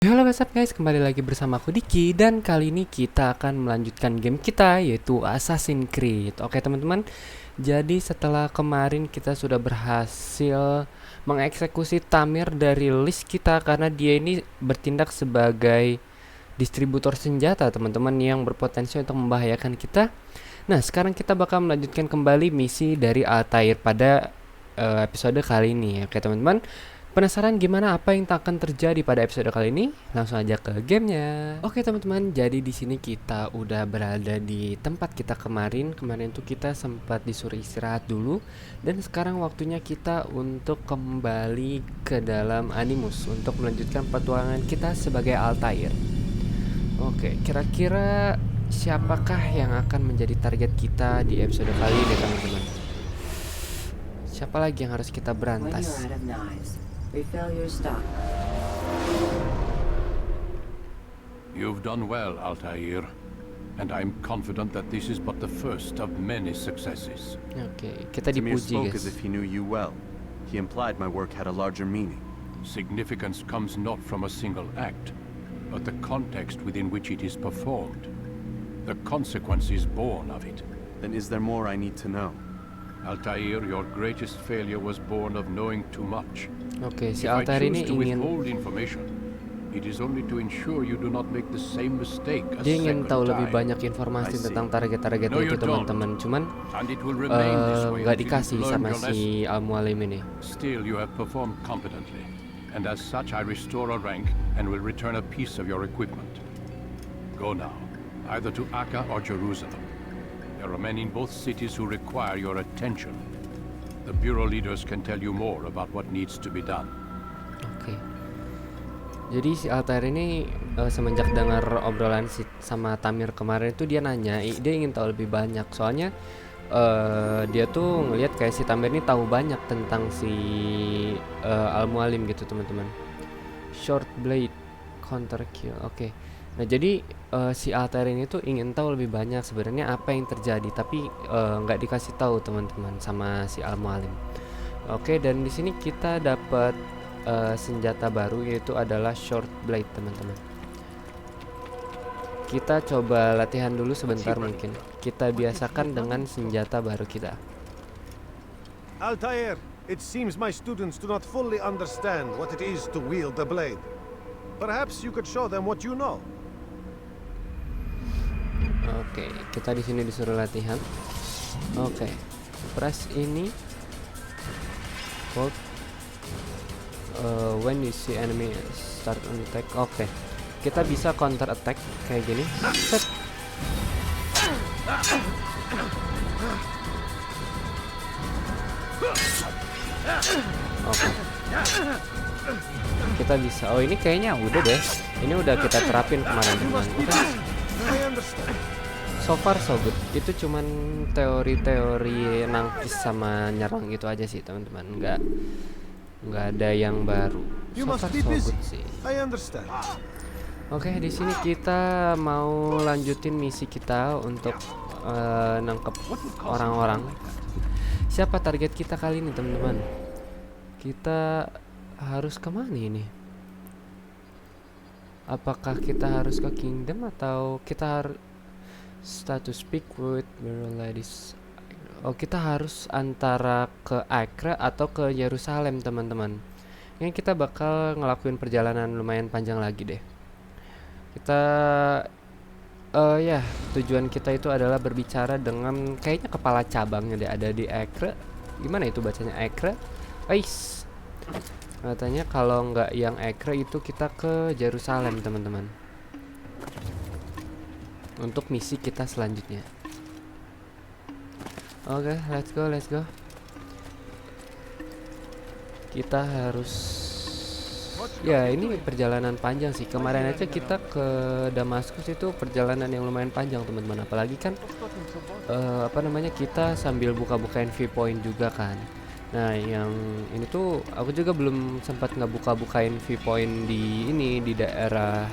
Halo what's up guys, kembali lagi bersama aku Diki. Dan kali ini kita akan melanjutkan game kita, yaitu Assassin's Creed. Oke teman-teman, jadi setelah kemarin kita sudah berhasil mengeksekusi Tamir dari list kita, karena dia ini bertindak sebagai distributor senjata teman-teman, yang berpotensi untuk membahayakan kita. Nah sekarang kita bakal melanjutkan kembali misi dari Altair pada episode kali ini. Oke teman-teman, penasaran gimana apa yang akan terjadi pada episode kali ini? Langsung aja ke gamenya. Oke teman-teman, jadi di sini kita udah berada di tempat kita kemarin. Kemarin tuh kita sempat disuruh istirahat dulu, dan sekarang waktunya kita untuk kembali ke dalam Animus untuk melanjutkan petualangan kita sebagai Altair. Oke, kira-kira siapakah yang akan menjadi target kita di episode kali ini teman-teman? Siapa lagi yang harus kita berantas? Refill your stock. You've done well, Altair, and I'm confident that this is but the first of many successes. Oke, kita Tamir dipuji spoke guys. as if he knew you well. He implied my work had a larger meaning. Significance comes not from a single act, but the context within which it is performed. The consequences born of it. Then is there more I need to know? Altair, your greatest failure was born of knowing too much. Oke, si If I Altair ini choose to ingin withhold information, it is only to ensure you do not make the same mistake a dia ingin second tahu lebih time. banyak informasi I see. tentang target-targetnya No, itu you don't. teman-teman. Cuman And it will remain this way nggak until dikasih you've learned sama your lesson. si Al-Mualim ini. Still, you have performed competently, and as such I restore a rank and will return a piece of your equipment. Go now, either to Akka or Jerusalem. There are men in both cities who require your attention. The Bureau leaders can tell you more about what needs to be done. Oke. Jadi si Altair ini semenjak dengar obrolan sama Tamir kemarin itu dia nanya, dia ingin tahu lebih banyak. Soalnya dia tuh ngelihat kayak si Tamir ini tahu banyak tentang si Al-Mualim gitu teman-teman. Short blade counter kill. Oke. Nah jadi si Altair ini tuh ingin tahu lebih banyak sebenarnya apa yang terjadi, tapi nggak dikasih tahu teman-teman sama si Al-Mualim. Oke, dan di sini kita dapat senjata baru, yaitu adalah short blade teman-teman. Kita coba latihan dulu sebentar mungkin. Kita biasakan dengan senjata baru kita. Altair, it seems my students do not fully understand what it is to wield the blade. Perhaps you could show them what you know. Oke, kita di sini disuruh latihan. Oke, press ini. Hold. When you see enemy start on attack. Oke, kita bisa counter attack kayak gini. Set. Oke. Kita bisa. Oh ini kayaknya udah deh. Ini udah kita terapin kemarin teman. Oke. I understand. So far so good. Itu cuman teori-teori nangkis sama nyerang gitu aja sih teman-teman. Nggak ada yang baru. You So must far be so busy. good sih. I understand. Oke, di sini kita mau lanjutin misi kita untuk nangkep orang-orang. Siapa target kita kali ini teman-teman? Kita harus kemana ini? Apakah kita harus ke Kingdom atau kita harus status speak with Bureau ladies? Oh, kita harus antara ke Acre atau ke Yerusalem teman-teman. Ini kita bakal ngelakuin perjalanan lumayan panjang lagi deh. Kita ya, tujuan kita itu adalah berbicara dengan kayaknya kepala cabangnya deh, ada di Acre. Gimana itu bacanya Acre? Ais. Katanya kalau nggak yang Acre itu kita ke Yerusalem teman-teman. Untuk misi kita selanjutnya. Oke, let's go. Kita harus, ya ini perjalanan panjang sih. Kemarin aja kita ke Damaskus itu perjalanan yang lumayan panjang teman-teman. Apalagi kan kita sambil buka-bukain viewpoint juga kan. Nah yang ini tuh aku juga belum sempat ngebuka-bukain viewpoint di daerah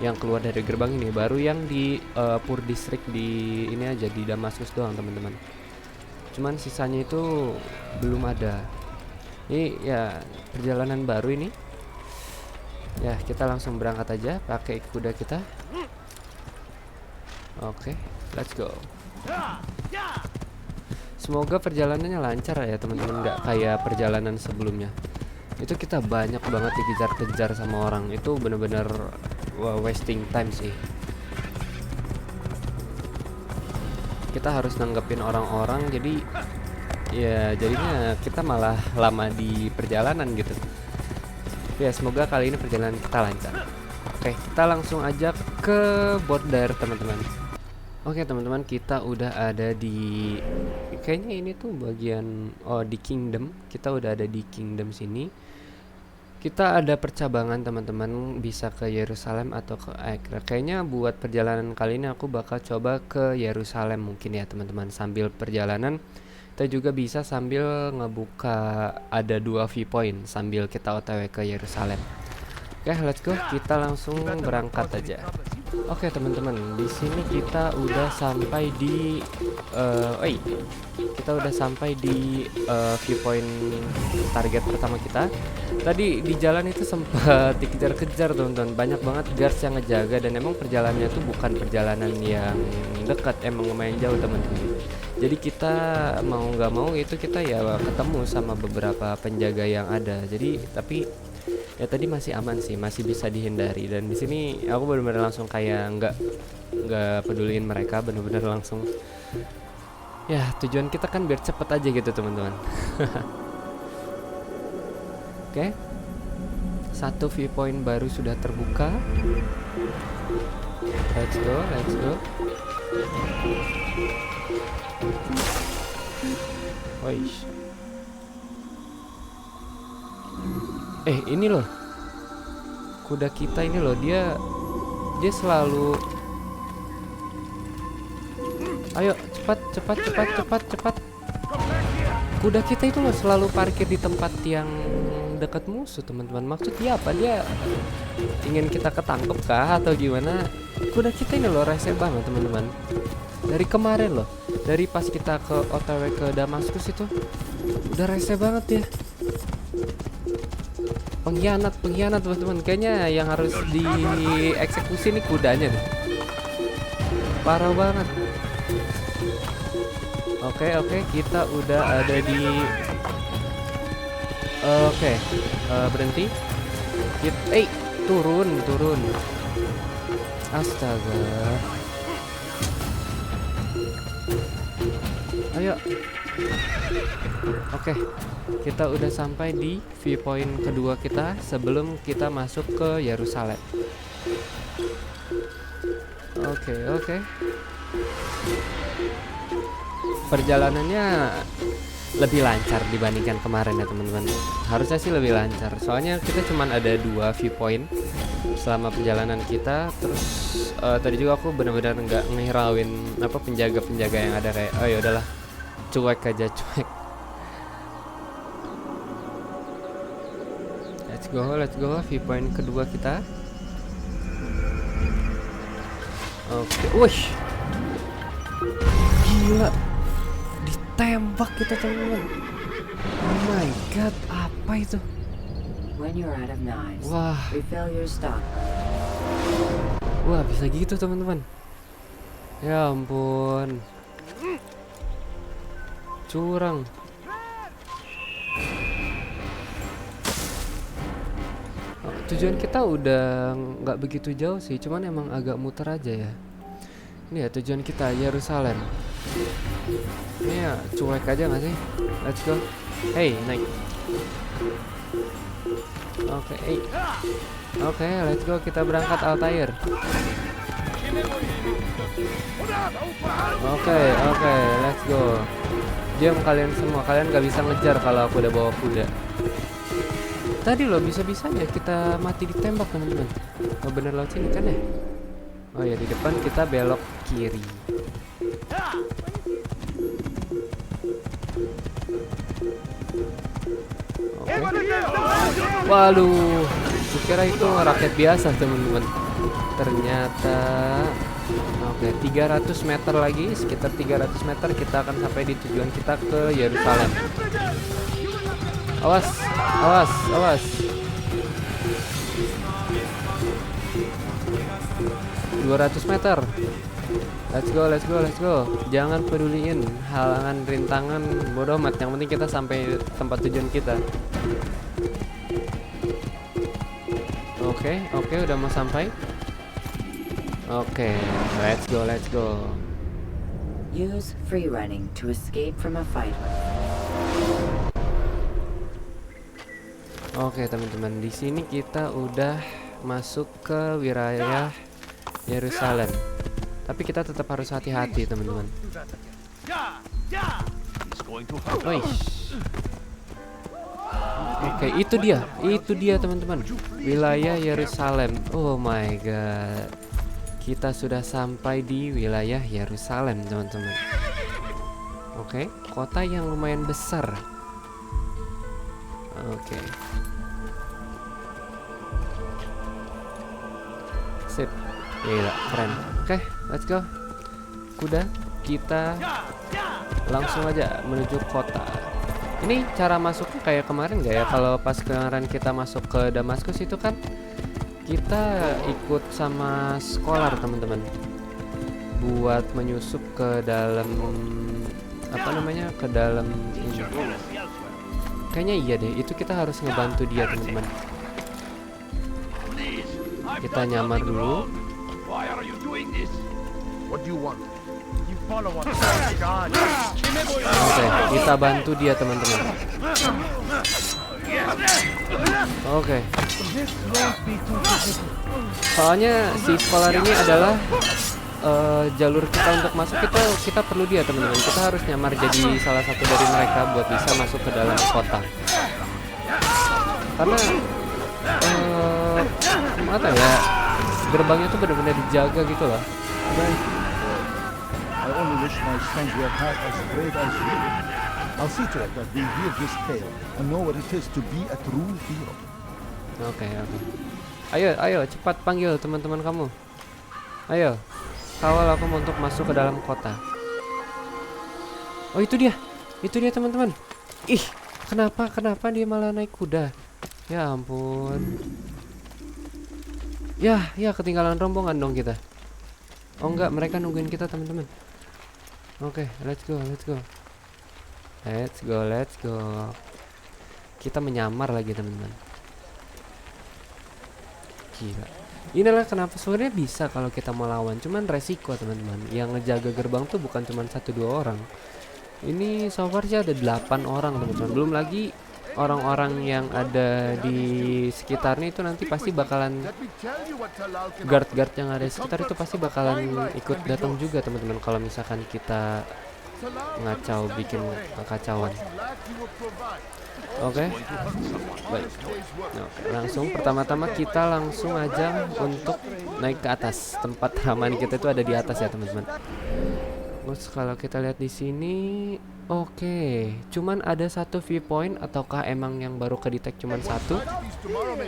yang keluar dari gerbang ini. Baru yang di Pur District di ini aja, di Damaskus doang teman-teman. Cuman sisanya itu belum ada. Ini ya perjalanan baru ini. Ya, kita langsung berangkat aja pakai kuda kita. Oke, let's go. Semoga perjalanannya lancar ya teman-teman, nggak kayak perjalanan sebelumnya. Itu kita banyak banget dikejar-kejar sama orang. Itu bener-bener wasting time sih. Kita harus nanggepin orang-orang, jadi ya jadinya kita malah lama di perjalanan gitu. Ya, semoga kali ini perjalanan kita lancar. Oke, kita langsung aja ke border teman-teman. Oke teman-teman, kita udah ada di, kayaknya ini tuh bagian, di kingdom. Kita udah ada di kingdom sini. Kita ada percabangan teman-teman, bisa ke Yerusalem atau ke Acre. Kayaknya buat perjalanan kali ini aku bakal coba ke Yerusalem mungkin ya teman-teman. Sambil perjalanan kita juga bisa sambil ngebuka, ada 2 viewpoint sambil kita OTW ke Yerusalem. Oke, let's go. Kita langsung berangkat aja. Oke teman-teman, di sini kita udah sampai di viewpoint target pertama kita. Tadi di jalan itu sempat dikejar-kejar teman-teman. Banyak banget guards yang ngejaga, dan emang perjalanannya tuh bukan perjalanan yang dekat, emang lumayan jauh teman-teman. Jadi kita mau nggak mau itu kita ya ketemu sama beberapa penjaga yang ada. Jadi tapi ya tadi masih aman sih, masih bisa dihindari. Dan di sini aku benar-benar langsung kayak nggak peduliin mereka, benar-benar langsung. Ya tujuan kita kan biar cepet aja gitu teman-teman. Oke, satu viewpoint baru sudah terbuka. Let's go, let's go. Woish. Ini loh, kuda kita ini loh, dia selalu, ayo cepat. Kuda kita itu loh selalu parkir di tempat yang dekat musuh teman-teman. Maksudnya apa? Dia ingin kita ketangkep kah atau gimana? Kuda kita ini loh rese banget teman-teman. Dari kemarin loh, dari pas kita ke OTW ke Damaskus itu udah rese banget ya. Pengkhianat teman-teman. Kayaknya yang harus dieksekusi nih kudanya deh. Parah banget. Oke, kita udah ada di berhenti. Turun. Astaga. Ayo. Oke, kita udah sampai di viewpoint kedua kita sebelum kita masuk ke Yerusalem. Oke. Perjalanannya lebih lancar dibandingkan kemarin ya teman-teman. Harusnya sih lebih lancar. Soalnya kita cuman ada 2 viewpoint selama perjalanan kita. Terus tadi juga aku benar-benar nggak ngehirauin penjaga-penjaga yang ada, kayak ya udahlah, cuek. Let's go viewpoint kedua kita. Oke, wush, gila, ditembak kita teman-teman. Oh my god, apa itu? When you're out of knives, Wah, refill your stock. wah bisa gitu teman-teman. Ya ampun, curang. Tujuan kita udah nggak begitu jauh sih, cuman emang agak muter aja ya. Ini ya tujuan kita, Yerusalem. Ini ya cuek aja nggak sih? Let's go. Hey, naik. Oke, let's go. Kita berangkat Altair. Oke, let's go. Diam kalian semua, kalian gak bisa ngejar kalau aku udah bawa kuda. Tadi loh bisa-bisanya kita mati ditembak teman-teman. Oh bener lewat sini kan ya? Oh ya, di depan kita belok kiri. Oke. Waduh, kira itu raket biasa teman-teman. Ternyata oke, 300 meter lagi, sekitar 300 meter kita akan sampai di tujuan kita ke Yerusalem. Awas. 200 meter. Let's go, let's go, let's go. Jangan peduliin halangan, rintangan, bodoh amat. Yang penting kita sampai tempat tujuan kita. Oke, udah mau sampai. Oke, let's go, let's go. Use free running to escape from a fight. Oke, teman-teman, di sini kita udah masuk ke wilayah Yerusalem. Tapi kita tetap harus hati-hati, teman-teman. Woi. Oke, itu dia teman-teman. Wilayah Yerusalem. Oh my god. Kita sudah sampai di wilayah Yerusalem, teman-teman. Oke, kota yang lumayan besar. Oke. Sip. Gila, keren. Oke, let's go. Kuda, kita langsung aja menuju kota. Ini cara masuknya kayak kemarin gak ya? Kalau pas kemarin kita masuk ke Damaskus itu kan kita ikut sama scholar, teman-teman, buat menyusup ke dalam apa namanya? Ke dalam ini. Kayaknya iya deh, itu kita harus ngebantu dia, teman-teman. Kita nyamar dulu. What do you want? Oke, kita bantu dia, teman-teman. Oke. Soalnya si scholar ini adalah jalur kita untuk masuk, kita perlu dia, teman-teman. Kita harus nyamar jadi salah satu dari mereka buat bisa masuk ke dalam kota. Karena apa ya, gerbangnya tuh benar-benar dijaga gitu loh. I only wish my sons were half as brave as you. I'll see to it that they hear this tale and know what it is to be a true hero. Oke. Ayo, cepat panggil teman-teman kamu. Ayo, kawal aku untuk masuk ke dalam kota. Oh, itu dia teman-teman. Ih, kenapa dia malah naik kuda? Ya ampun. Ya, ketinggalan rombongan dong kita. Oh enggak, mereka nungguin kita, teman-teman. Oke, let's go. Kita menyamar lagi, teman-teman. Gila. Inilah kenapa sebenarnya bisa kalau kita mau lawan, cuman resiko, teman-teman. Yang ngejaga gerbang tuh bukan cuma 1-2 orang. Ini so far sih ada 8 orang, teman-teman. Belum lagi orang-orang yang ada di sekitarnya itu nanti pasti bakalan guard yang ada di sekitar itu pasti bakalan ikut datang juga, teman-teman, kalau misalkan kita ngacau, bikin kekacauan. Oke. Baik. Langsung pertama-tama kita langsung aja untuk naik ke atas. Tempat ramahan kita itu ada di atas ya, teman-teman. Terus kalau kita lihat di sini, oke, cuman ada satu viewpoint, ataukah emang yang baru kedetek cuman satu?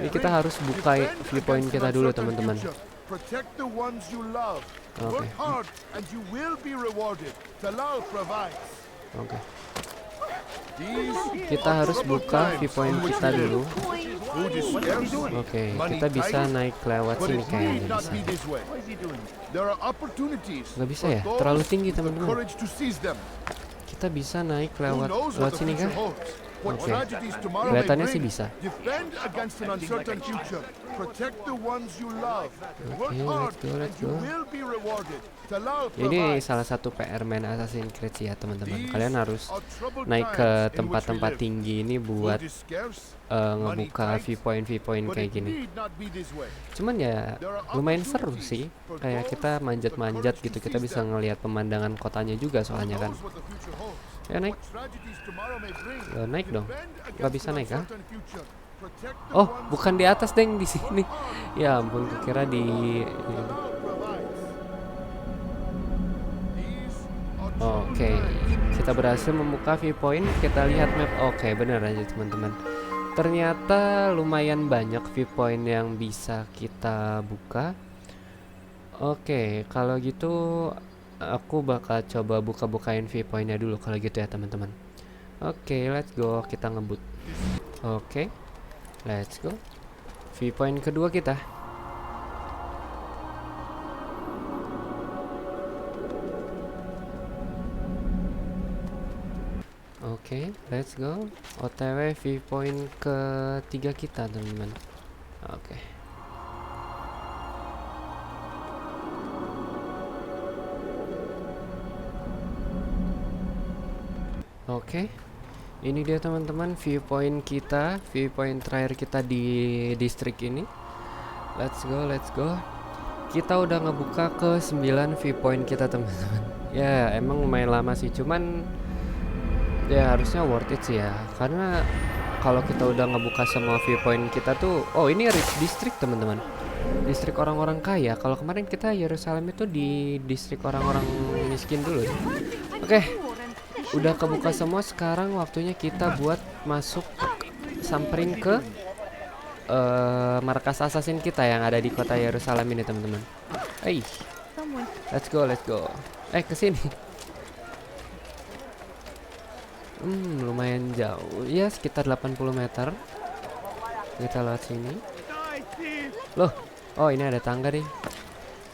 Ini kita harus buka viewpoint kita dulu, teman-teman. Oke. Kita harus buka viewpoint kita dulu. Oke, kita bisa naik lewat sini kayaknya bisa. Nggak bisa ya? Terlalu tinggi, teman-teman. Kita bisa naik lewat sini kah? Oke, kelihatannya sih bisa. Oke, let's go. Ini salah satu PR main Assassin's Creed sih ya, teman-teman. Kalian harus naik ke tempat-tempat tinggi ini buat ngebuka viewpoint kayak gini. Cuman ya lumayan seru sih. Kayak kita manjat-manjat gitu, kita bisa ngelihat pemandangan kotanya juga soalnya kan. Ya naik. Naik dong. Gak bisa naik kah? Oh, bukan di atas, deng, di sini. Ya ampun, kukira di Oke, kita berhasil membuka viewpoint. Kita lihat map. Oke, benar aja, teman-teman. Ternyata lumayan banyak viewpoint yang bisa kita buka. Oke, kalau gitu aku bakal coba buka-bukain viewpointnya dulu kalau gitu ya, teman-teman. Oke, let's go. Kita ngebut. Oke, let's go. Viewpoint kedua kita. Oke, let's go. OTW viewpoint ketiga kita, teman-teman. Oke. Oke. Ini dia teman-teman viewpoint kita, viewpoint terakhir kita di distrik ini. Let's go, let's go. Kita udah ngebuka ke 9 viewpoint kita, teman-teman. Ya, emang lumayan lama sih, cuman ya harusnya worth it sih ya. Karena kalau kita udah ngebuka semua viewpoint kita tuh, oh ini rich district, teman-teman. Distrik orang-orang kaya. Kalau kemarin kita Yerusalem itu di distrik orang-orang miskin dulu ya. Oke. Udah kebuka semua, sekarang waktunya kita buat masuk samperin ke markas assassin kita yang ada di kota Yerusalem ini, teman-teman. Hey, let's go, let's go. Kesini. Lumayan jauh. Ya, sekitar 80 meter. Kita lewat sini. Loh, oh ini ada tangga nih.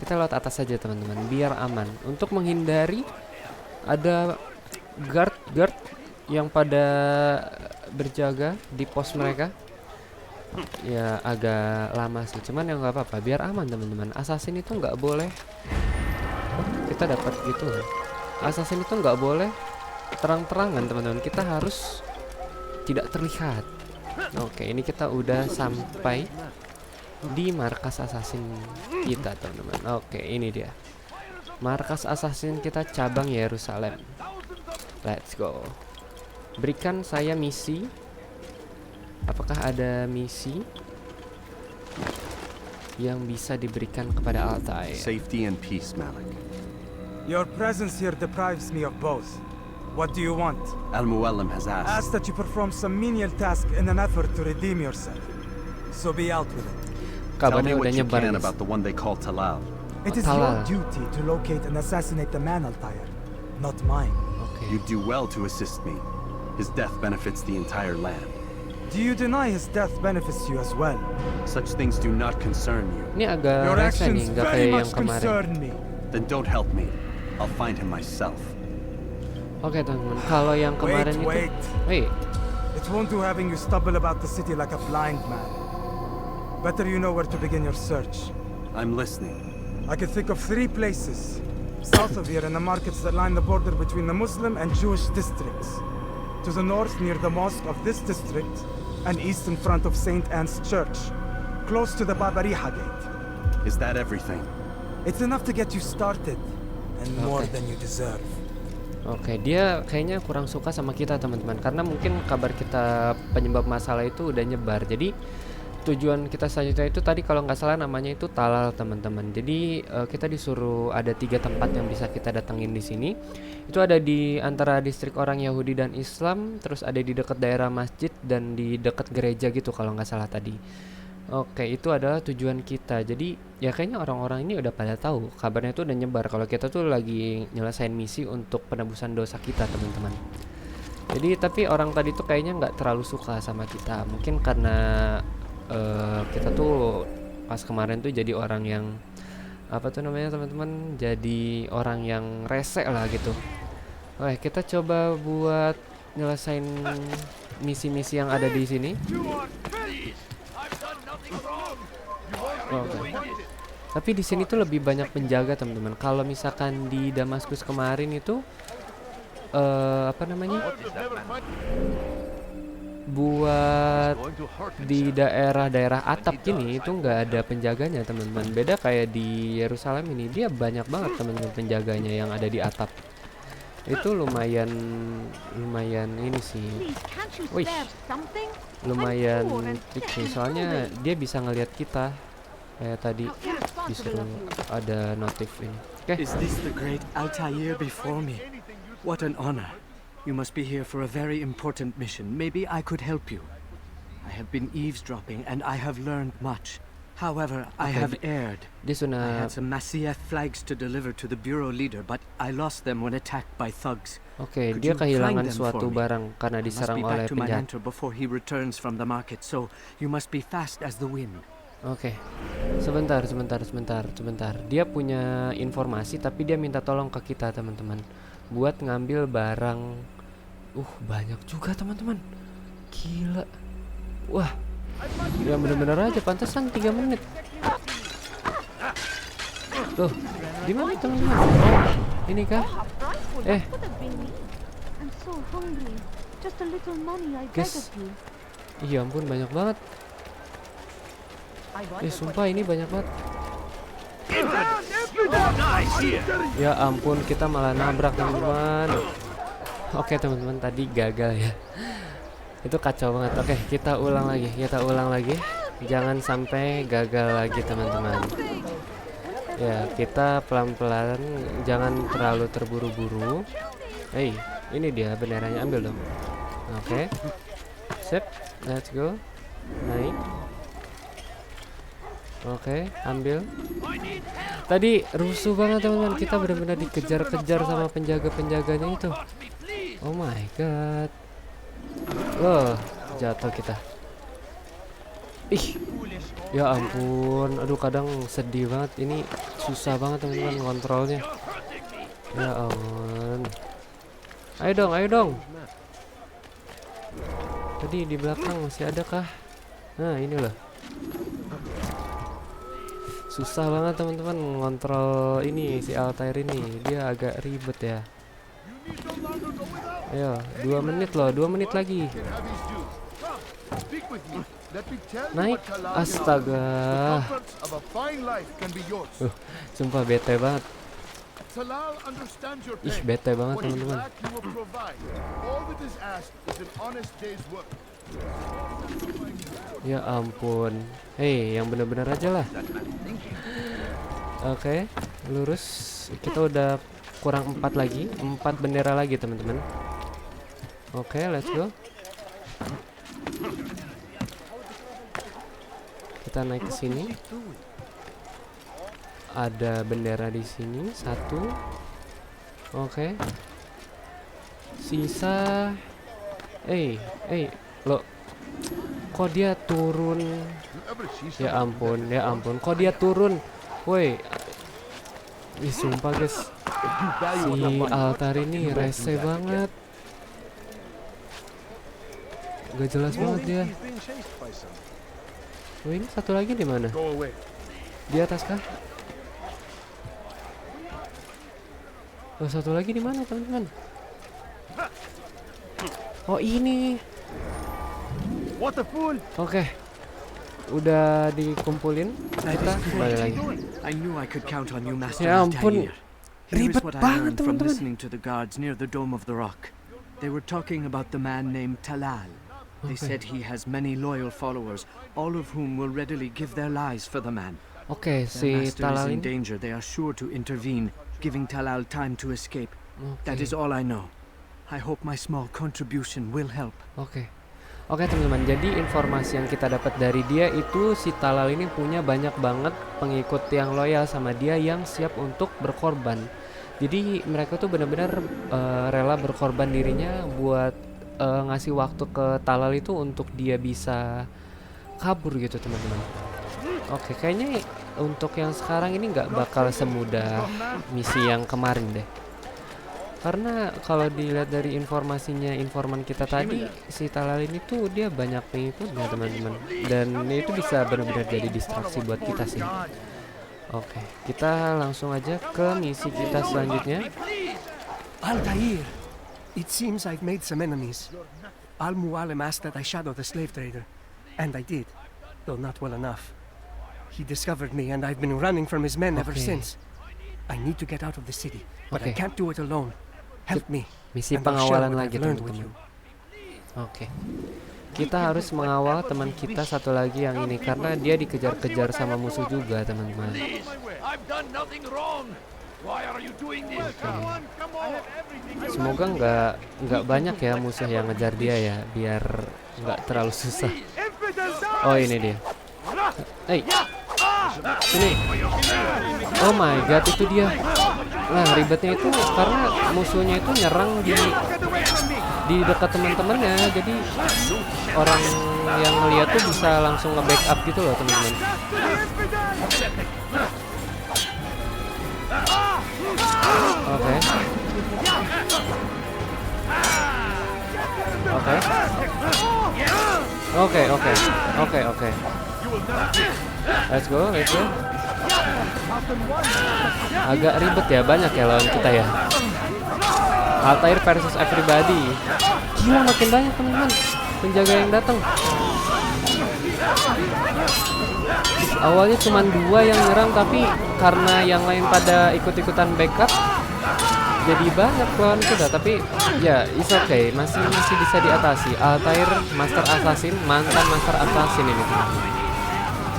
Kita lewat atas saja, teman-teman, biar aman. Untuk menghindari ada guard yang pada berjaga di pos mereka. Ya agak lama sih, cuman ya nggak apa-apa, biar aman, teman-teman. Assassin itu nggak boleh. Oh, kita dapat gitu. Assassin itu nggak boleh terang-terangan, teman-teman. Kita harus tidak terlihat. Oke, ini kita udah sampai di markas assassin kita, teman-teman. Oke, ini dia markas assassin kita cabang Yerusalem. Let's go. Berikan saya misi. Apakah ada misi yang bisa diberikan kepada Altair? Safety and peace, Malik. Your presence here deprives me of both. What do you want? Al-Muallim has asked. Ask that you perform some menial task in an effort to redeem yourself. So be out with it. Tell me Kabarnya udah what you nyebar, can guys. about the one they call Talal. It is your duty to locate and assassinate the man, Altair, not mine. Oke. You do well to assist me. His death benefits the entire land. Do you deny his death benefits you as well? Such things do not concern you. Ini agak Your rese nih, actions nggak very kayak yang much kemarin. concern me. Then don't help me. I'll find him myself. Oke, teman-teman. Kalau yang kemarin Wait. Wait. It won't do having you stumble about the city like a blind man. Better you know where to begin your search. I'm listening. I can think of 3 places. South of here in the markets that line the border between the Muslim and Jewish districts. To the north near the mosque of this district, and east in front of St. Anne's Church, close to the Babariha Gate. Is that everything? It's enough to get you started, and more Okay. than you deserve. Oke, dia kayaknya kurang suka sama kita, teman-teman, karena mungkin kabar kita penyebab masalah itu udah nyebar. Jadi tujuan kita selanjutnya itu tadi kalau nggak salah namanya itu Talal, teman-teman. Jadi kita disuruh ada 3 tempat yang bisa kita datengin di sini. Itu ada di antara distrik orang Yahudi dan Islam, terus ada di dekat daerah masjid dan di dekat gereja gitu kalau nggak salah tadi. Oke, itu adalah tujuan kita. Jadi ya kayaknya orang-orang ini udah pada tahu, kabarnya itu udah nyebar kalau kita tuh lagi nyelesain misi untuk penebusan dosa kita, teman-teman. Jadi tapi orang tadi tuh kayaknya nggak terlalu suka sama kita, mungkin karena kita tuh pas kemarin tuh jadi orang yang apa tuh namanya, teman-teman, jadi orang yang rese lah gitu. Oke, kita coba buat nyelesain misi-misi yang ada di sini. Oke. Tapi di sini tuh lebih banyak penjaga, teman-teman. Kalau misalkan di Damaskus kemarin itu apa namanya? Buat di daerah-daerah atap gini itu nggak ada penjaganya, teman-teman. Beda kayak di Yerusalem ini, dia banyak banget, teman-teman, penjaganya yang ada di atap. Itu lumayan ini sih. Wih, lumayan trik sih, soalnya dia bisa ngelihat kita. Kayak tadi disuruh ada notif ini. Oke. Is this the great Altair before me? What an honor. You must be here for a very important mission. Maybe I could help you. I have been eavesdropping and I have learned much. However, I have erred. Dia I sudah had some Masyaf flags to deliver to the bureau leader, but I lost them when attacked by thugs. Oke, Could dia you kehilangan find them suatu for me? barang karena I must diserang be oleh back to my penjahat. mentor before he returns from the market, so you must be fast as the wind. Oke, sebentar. Dia punya informasi, tapi dia minta tolong ke kita, teman-teman, buat ngambil barang Banyak juga teman-teman. Gila. Wah, ya bener-bener aja, pantesan 3 menit. Tuh, di mana teman-teman? Oh, ini kah? I'm so hungry. Just a little money, I beg Guys. of you. Iya ampun, banyak banget. Sumpah ini banyak banget. Ya ampun, kita malah nabrak teman-teman. Oke teman-teman, tadi gagal ya. Itu kacau banget. Oke, kita ulang lagi. Jangan sampai gagal lagi teman-teman. Ya, kita pelan-pelan, jangan terlalu terburu-buru. Ini dia benderanya, ambil dong. Oke. Sip, let's go. Naik. Oke, ambil. Tadi rusuh banget teman-teman, kita benar-benar dikejar-kejar sama penjaga-penjaganya itu. Oh my god. Loh, jatuh kita. Ya ampun, aduh kadang sedih banget. Ini susah banget teman-teman ngontrolnya. Ya ampun. Ayo dong. Tadi di belakang masih ada kah? Nah, ini loh. Susah banget teman-teman ngontrol ini si Altair ini. Dia agak ribet ya. Ayo, 2 menit loh, 2 menit lagi. Naik, astaga. Sumpah bete banget. Bete banget teman-teman. Ya ampun. Yang bener-bener aja lah. Oke, lurus. Kita udah kurang 4 lagi, 4 bendera lagi teman-teman. Oke, let's go. Kita naik ke sini. Ada bendera di sini 1. Oke. Sisa. Lo. Kok dia turun? Ya ampun. Kok dia turun? Woi. Sumpah guys. Si Altair ini rese banget. Gak jelas banget dia. Ini satu lagi di mana? Di atas kah? Satu lagi di mana teman-teman? Oh ini. Oke. Udah dikumpulin. Kita kembali lagi. Ya ampun. Ribet banget teman-teman. Listening to the guards near the dome of the rock. They were talking about the man named Talal. They said he has many loyal followers, all of whom will readily give their lives for the man. Oke, si Talal in ini. danger. They are sure to intervene, giving Talal time to escape. That is all I know. I hope my small contribution will help. Oke teman-teman, jadi informasi yang kita dapat dari dia itu si Talal ini punya banyak banget pengikut yang loyal sama dia yang siap untuk berkorban. Jadi mereka tuh benar-benar rela berkorban dirinya buat ngasih waktu ke Talal itu untuk dia bisa kabur gitu teman-teman. Oke, kayaknya untuk yang sekarang ini nggak bakal semudah misi yang kemarin deh. Karena kalau dilihat dari informasinya informan kita tadi, si Talal ini tuh dia banyak pengikutnya teman-teman. Dan itu bisa benar-benar jadi distraksi buat kita sih. Oke, kita langsung aja ke misi kita selanjutnya. Altair, it seems I've made some enemies. Al-Mualim asked that I shadow the slave trader, and I did, though not well enough. He discovered me and I've been running from his men ever since. I need to get out of the city, but I can't do it alone. Help me. Misi pengawalan lagi teman-teman. Oke. Kita harus mengawal teman kita satu lagi yang ini karena dia dikejar-kejar sama musuh juga teman-teman. Semoga nggak banyak ya musuh yang ngejar dia ya, biar nggak terlalu susah. Oh ini dia. Sini. Oh my god, itu dia. Nah ribetnya itu karena musuhnya itu nyerang di dekat teman-temannya, jadi orang yang ngeliat tuh bisa langsung nge-backup gitu loh teman-teman. Oke. Oke. Let's go. Agak ribet ya, banyak ya lawan kita ya. Altair versus everybody. Gila, makin banyak teman-teman penjaga yang datang. Awalnya cuma 2 yang nyerang, tapi karena yang lain pada ikut-ikutan backup jadi banyak lawan kita. Tapi ya it's okay, masih bisa diatasi. Altair Master Assassin, mantan Master Assassin ini teman-teman.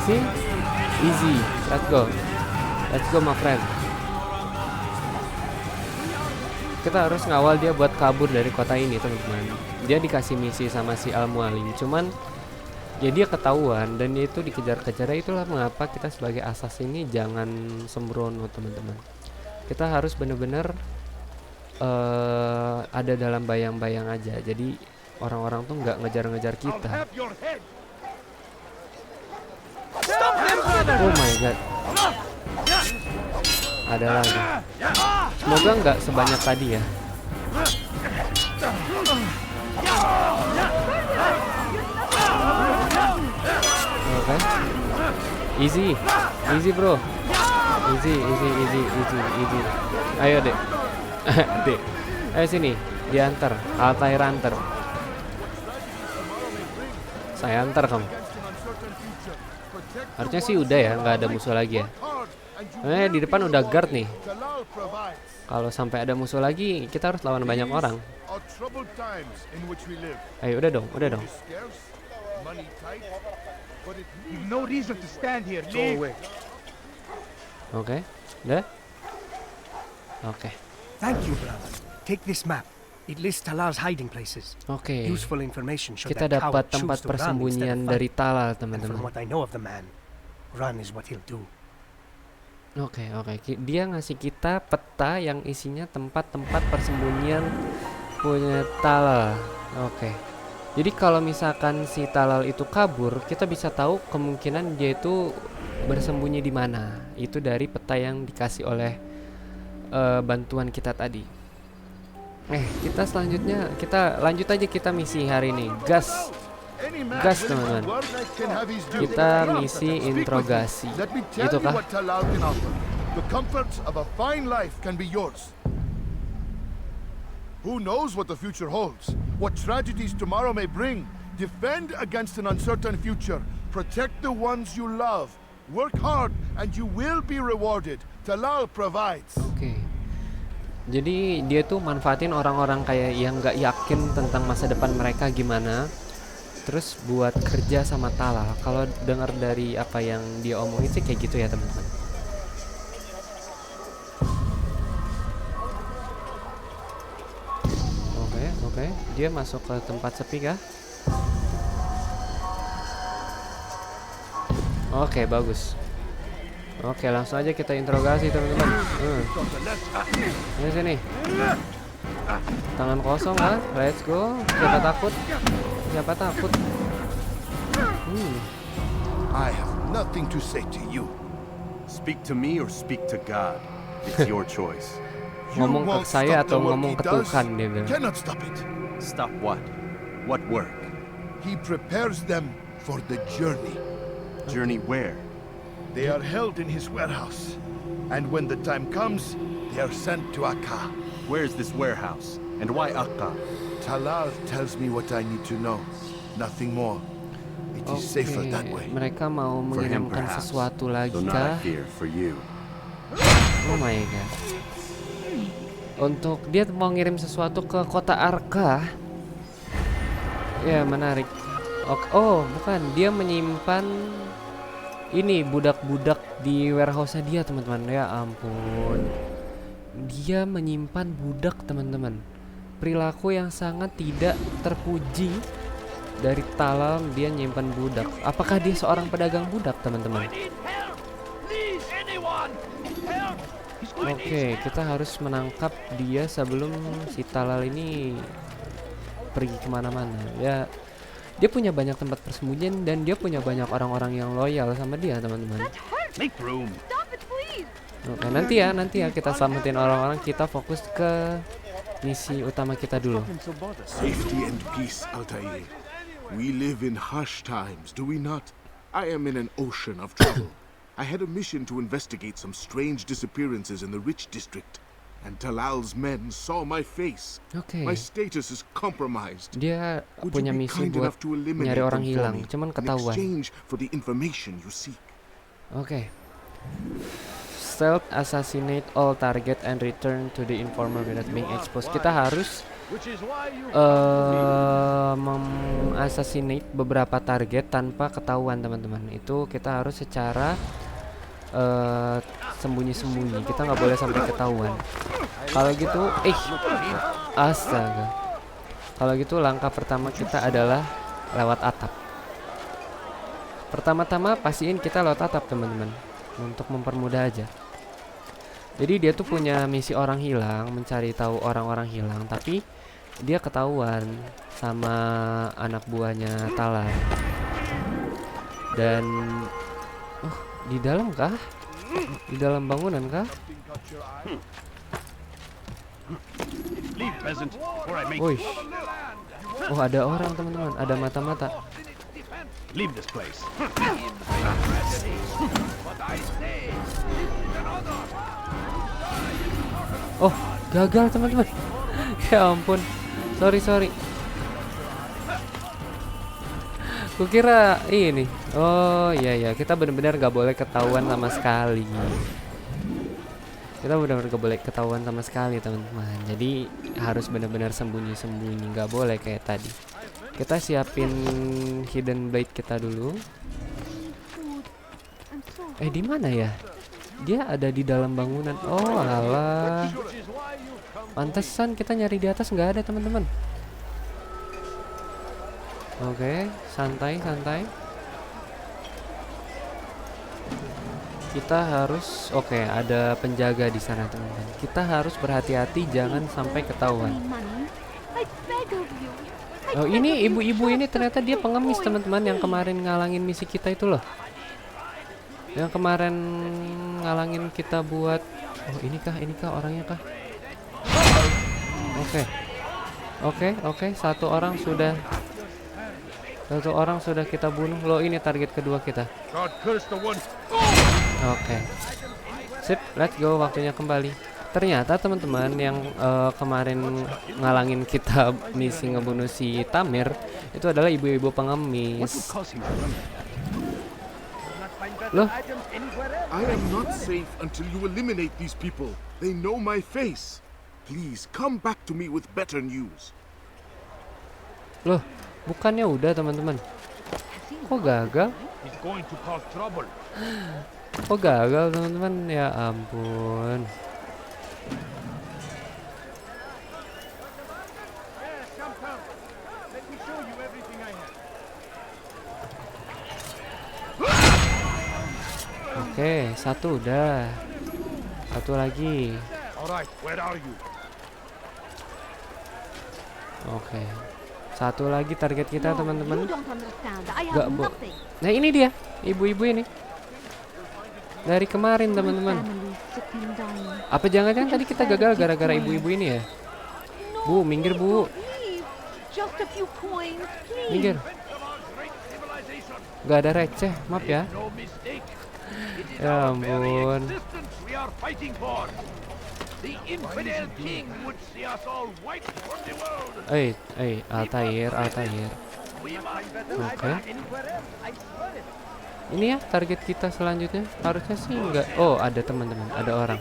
See? Easy. Let's go my friend. Kita harus ngawal dia buat kabur dari kota ini teman-teman. Dia dikasih misi sama si Al-Mualim, cuman ya dia ketahuan dan dia itu dikejar-kejar. Itulah mengapa kita sebagai assassin ini jangan sembrono teman-teman. Kita harus bener-bener ada dalam bayang-bayang aja. Jadi orang-orang tuh nggak ngejar-ngejar kita. Oh my god. Ada lagi. Semoga nggak sebanyak tadi ya. Oke. Easy bro. Easy. Ayo dek. Dek. Ayo sini, diantar. Altair antar. Saya antar kamu. Harusnya sih udah ya, nggak ada musuh lagi ya. Di depan udah guard nih. Kalau sampai ada musuh lagi, kita harus lawan banyak orang. Ayo udah dong. Oke, udah. Oke. Thank you, brother. Take this map. It lists Talal's hiding places. Oke. Useful information should Kita that dapat coward tempat choose to run instead of persembunyian fight. dari Talal, And from teman-teman. what I know of the man, run is what he'll do. Oke. Dia ngasih kita peta yang isinya tempat-tempat persembunyian punya Talal. Oke. Jadi kalau misalkan si Talal itu kabur, kita bisa tahu kemungkinan dia itu bersembunyi di mana. Itu dari peta yang dikasih oleh bantuan kita tadi. Kita selanjutnya kita lanjut aja kita misi hari ini. Gas teman-teman. Kita misi interogasi. Itu kah? The comforts of a fine life can be yours. Who knows what the future holds? What tragedies tomorrow may bring? Defend against an uncertain future. Protect the ones you love. Work hard and you will be rewarded. Talal provides. Oke. Jadi dia tuh manfaatin orang-orang kayak yang nggak yakin tentang masa depan mereka gimana, terus buat kerja sama Talal. Kalau dengar dari apa yang dia omongin sih kayak gitu ya teman-teman. Oke. Dia masuk ke tempat sepi kah? Oke, bagus. Oke, langsung aja kita interogasi teman-teman. Ini sini. Tangan kosong lah. Let's go. Siapa takut? I have nothing to say to you. Speak to me or speak to God. It's your choice. Ngomong ke saya atau ngomong ke Tuhan, dia bilang. Cannot stop it. Stop what? What work? He prepares them for the journey. Journey where? They are held in his warehouse, and when the time comes, they are sent to Akka. Where is this warehouse? And why Akka? Talal tells me what I need to know, nothing more. It is safer that way. Mereka mau For him, mengirimkan perhaps. sesuatu lagi Though not kah? I fear for you. Oh my god. Untuk dia mau ngirim sesuatu ke kota Arka. Ya, menarik. Oh, bukan. Dia menyimpan ini budak-budak di warehouse-nya dia, teman-teman. Ya ampun. Dia menyimpan budak, teman-teman. Perilaku yang sangat tidak terpuji dari Talal, dia nyimpan budak. Apakah dia seorang pedagang budak, teman-teman? Oke, kita harus menangkap dia sebelum si Talal ini pergi kemana-mana. Ya, dia punya banyak tempat persembunyian dan dia punya banyak orang-orang yang loyal sama dia, teman-teman. Make room. Oke, nanti ya kita selamatin orang-orang. Kita fokus ke misi utama kita dulu. Safety and peace, Altair. We live in harsh times, do we not? I am in an ocean of trouble. I had a mission to investigate some strange disappearances in the rich district, and Talal's men saw my face. Oke. My status is compromised. Dia Would punya you be misi kind buat enough to eliminate nyari orang them for hilang, me cuman in ketahuan. exchange for the information you seek? Oke. Stealth, assassinate all target and return to the informer without being exposed. Kita harus assassinate beberapa target tanpa ketahuan, teman-teman. Itu kita harus secara sembunyi-sembunyi. Kita nggak boleh sampai ketahuan. Kalau gitu, astaga. Kalau gitu langkah pertama kita adalah lewat atap. Pertama-tama pastiin kita lewat atap, teman-teman, untuk mempermudah aja. Jadi dia tuh punya misi orang hilang, mencari tahu orang-orang hilang, tapi dia ketahuan sama anak buahnya Talal. Dan di dalam kah? Di dalam bangunan kah? Woi. Oh, ada orang, teman-teman, ada mata-mata. Leave this place. Oh, gagal, teman-teman. Ya ampun. Sorry. Kukira ini. Oh iya, kita benar-benar gak boleh ketahuan sama sekali. Kita benar-benar gak boleh ketahuan sama sekali, teman-teman. Jadi harus benar-benar sembunyi-sembunyi, gak boleh kayak tadi. Kita siapin hidden blade kita dulu. Di mana ya? Dia ada di dalam bangunan. Oh alah. Pantesan kita nyari di atas nggak ada, teman-teman. Oke, santai. Kita harus, ada penjaga di sana, teman-teman. Kita harus berhati-hati, jangan sampai ketahuan. Oh, ini ibu-ibu ini ternyata dia pengemis, teman-teman, yang kemarin ngalangin misi kita itu loh. Yang kemarin ngalangin kita buat, ini kah orangnya kah? Oke, satu orang sudah kita bunuh. Loh, ini target kedua kita. Oke. Sip, let's go, waktunya kembali. Ternyata teman-teman yang kemarin ngalangin kita misi ngebunuh si Tamir itu adalah ibu-ibu pengemis. Loh, I am not safe until you eliminate these people. They know my face. Please come back to me with better news. Loh, bukannya udah, teman-teman? Kok gagal? Kok gagal, teman-teman? Ya ampun. Oke, satu udah. Satu lagi. Oke. Satu lagi target kita, teman-teman. Gak Nah, ini dia, ibu-ibu ini. Dari kemarin, teman-teman. Apa jangan-jangan tadi kita gagal gara-gara ibu-ibu ini ya? Bu, minggir, Bu. Minggir. Gak ada receh, maaf ya. Ya ampun. Altair. Oke. Ini ya target kita selanjutnya. Harusnya sih enggak. Oh, ada teman-teman, ada orang.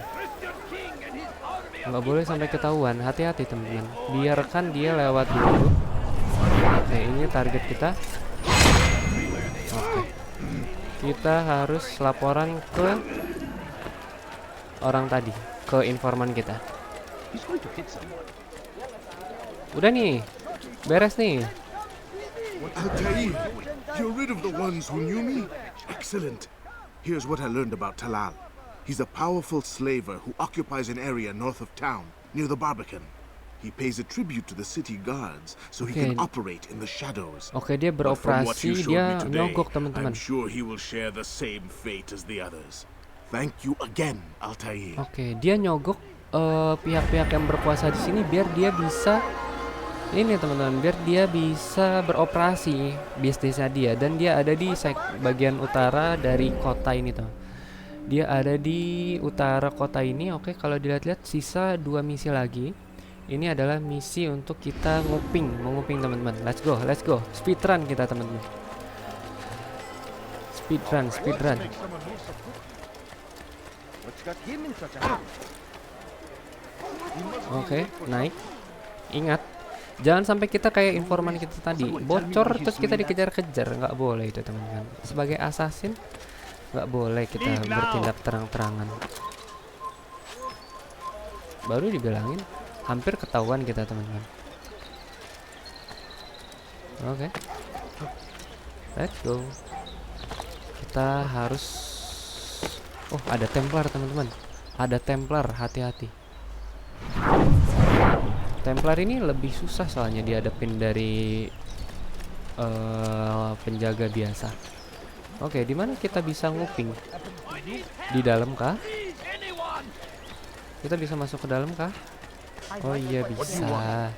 Nggak boleh sampai ketahuan. Hati-hati, teman-teman. Biarkan dia lewat dulu. Oke, ini target kita. Oke. Kita harus laporan ke orang tadi, ke informan kita. Udah nih, beres nih. Altair, you're rid of the ones who knew me? Excellent. Here's what I learned about Talal. He's a powerful slaver who occupies an area north of town, near the Barbican. He pays a tribute to the city guards, so he can operate in the shadows. Oke, dia beroperasi, dia nyogok, teman-teman. I'm sure he will share the same fate as the others. Thank you again, Altair. Oke, dia nyogok pihak-pihak yang berkuasa di sini biar dia bisa ini teman-teman, biar dia bisa beroperasi bisnisnya dia. Dan dia ada di bagian utara dari kota ini tuh. Dia ada di utara kota ini. Oke, kalau dilihat-lihat sisa 2 misi lagi. Ini adalah misi untuk kita menguping teman-teman. Let's go. Speedrun kita teman-teman. Speedrun. Oke, naik. Ingat, jangan sampai kita kayak informan kita tadi bocor terus kita dikejar-kejar. Nggak boleh itu teman-teman. Sebagai assassin nggak boleh kita bertindak terang-terangan. Baru dibilangin hampir ketahuan kita teman-teman. Oke, let's go. Kita harus, oh ada Templar teman-teman, ada Templar, hati-hati. Templar ini lebih susah soalnya dihadapin dari penjaga biasa. Oke, di mana kita bisa nguping? Di dalam kah? Kita bisa masuk ke dalam kah? Oh iya bisa.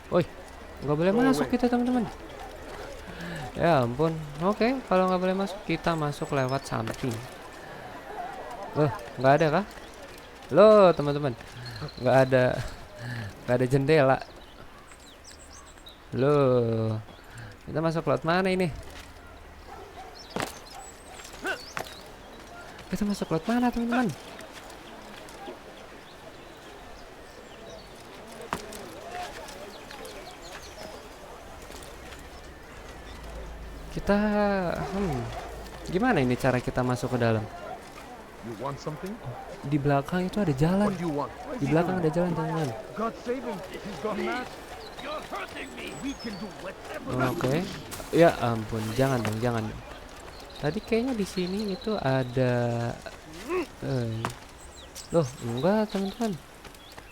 Woi, nggak boleh masuk kita teman-teman. Ya ampun. Oke, kalau nggak boleh masuk kita masuk lewat samping. Nggak ada kah? Loh teman-teman, nggak ada jendela. Loh, kita masuk lewat mana ini? Kita masuk lewat mana teman-teman? Kita gimana ini cara kita masuk ke dalam? Di belakang itu ada jalan. Di belakang ada jalan teman-teman. Oke. Ya ampun, jangan dong. Tadi kayaknya di sini itu ada. Loh, enggak teman-teman.